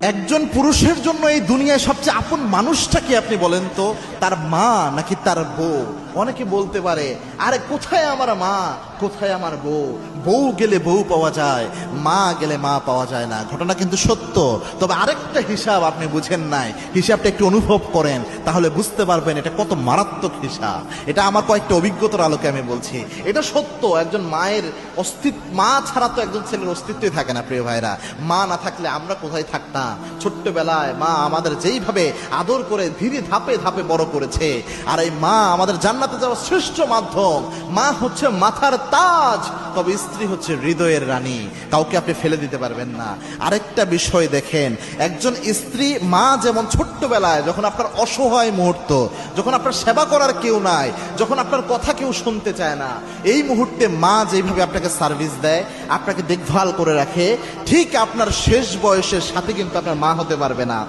একজন পুরুষের জন্য এই দুনিয়ায় সবচেয়ে আপন মানুষটা কি আপনি বলেন তো? তার মা নাকি তার বউ? অনেকে বলতে পারে, আরে কোথায় আমার মা, কোথায় আমার বউ? বউ গেলে বউ পাওয়া যায়, মা গেলে মা পাওয়া যায় না। ঘটনা কিন্তু সত্য। তবে আরেকটা হিসাব আপনি বুঝেন নাই, হিসাবটা একটু অনুভব করেন, তাহলে বুঝতে পারবেন এটা কত মারাত্মক হিসাব। এটা আমার কয়েকটা অভিজ্ঞতার আলোকে আমি বলছি। এটা সত্য, একজন মায়ের অস্তিত্ব, মা ছাড়া তো একজন ছেলের অস্তিত্বই থাকে না প্রিয় ভাইরা। মা না থাকলে আমরা কোথায় থাকতাম? ছোট্টবেলায় মা আমাদের যেইভাবে আদর করে ধীরে ধাপে ধাপে বড় করেছে, আর এই মা আমাদের জান্নাতে যাওয়ার শ্রেষ্ঠ মাধ্যম। মা হচ্ছে মাথার তাজ, তবে স্ত্রী হচ্ছে হৃদয়ের রানী। কাউকে আপনি ফেলে দিতে পারবেন না। আরেকটা বিষয় দেখেন, একজন স্ত্রী মা যেমন ছোট্টবেলায় যখন আপনার অসহায় মুহূর্ত, যখন আপনার সেবা করার কেউ নাই, যখন আপনার কথা কেউ শুনতে চায় না, এই মুহূর্তে মা যেভাবে আপনাকে সার্ভিস দেয়, আপনাকে দেখভাল করে রাখে, ঠিক আপনার শেষ বয়সের সাথে কিন্তু আপনার মা হতে পারবে না।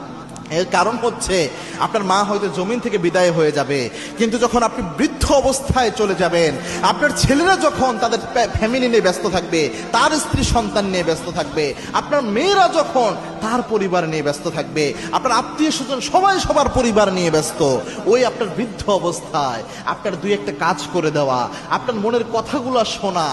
এর কারণ হচ্ছে আপনার মা হয়তো জমিন থেকে বিদায় হয়ে যাবে, কিন্তু যখন আপনি বৃদ্ধ অবস্থায় চলে যাবেন, আপনার ছেলেরা যখন তাদের ফ্যামিলি নিয়ে ব্যস্ত থাকবে, তার স্ত্রী সন্তান নিয়ে ব্যস্ত থাকবে, আপনার মেয়েরা যখন তার পরিবার নিয়ে ব্যস্ত থাকবে, আপনার আত্মীয় স্বজন সবাই সবার পরিবার নিয়ে ব্যস্ত, ওই আপনার বৃদ্ধ অবস্থায় আপনার দুই একটা কাজ করে দেওয়া, আপনার মনের কথাগুলো শোনা,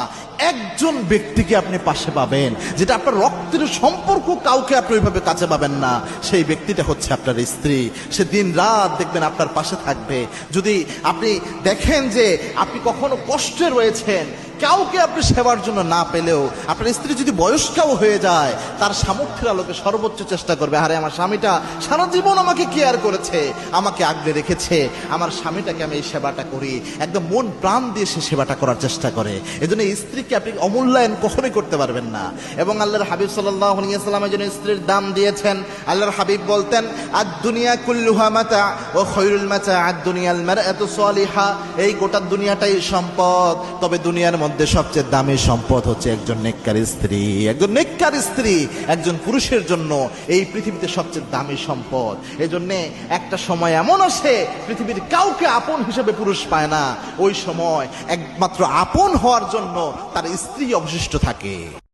একজন ব্যক্তিকে আপনি পাশে পাবেন, যেটা আপনার রক্তের সম্পর্ক, কাউকে আপনি ওইভাবে কাছে পাবেন না। সেই ব্যক্তিটা হচ্ছে আপনার স্ত্রী। সে দিন রাত দেখবেন আপনার পাশে থাকবে। যদি আপনি দেখেন যে আপনি কখনো কষ্টে রয়েছেন, কাউকে আপনি সেবার জন্য না পেলেও, আপনার স্ত্রী যদি বয়স্কাও হয়ে যায়, তার সামর্থ্যের আলোকে সর্বোচ্চ চেষ্টা করবে, আরে আমার স্বামীটা সারা জীবন আমাকে কেয়ার করেছে, আমাকে আগলে রেখেছে, আমার স্বামীটাকে আমি এই সেবাটা করি। একদম মন প্রাণ দিয়ে সে সেবাটা করার চেষ্টা করে। এজন্য স্ত্রীকে আপনি অমূল্যায়ন কখনোই করতে পারবেন না। এবং আল্লাহর হাবিব সাল্লাল্লাহু আলাইহি ওয়াসাল্লামের জন্য স্ত্রীর দাম দিয়েছেন। আল্লাহর হাবিব বলতেন, আদ দুনিয়া কুল্লুহা মাতা ওয়া খায়রুল মাতা আদ দুনিয়াল মারআতু সালিহা। এই গোটা দুনিয়াটাই সম্পদ, তবে দুনিয়ার মধ্যে সবচেয়ে দামি সম্পদ হচ্ছে একজন নেককার স্ত্রী। একজন নেককার স্ত্রী একজন পুরুষের জন্য এই পৃথিবীতে সবচেয়ে দামি সম্পদ। এজন্য একটা সময় এমন আসে, পৃথিবীর কাউকে আপন হিসেবে পুরুষ পায় না। ওই সময় একমাত্র আপন হওয়ার জন্য তার স্ত্রী অবশিষ্ট থাকে।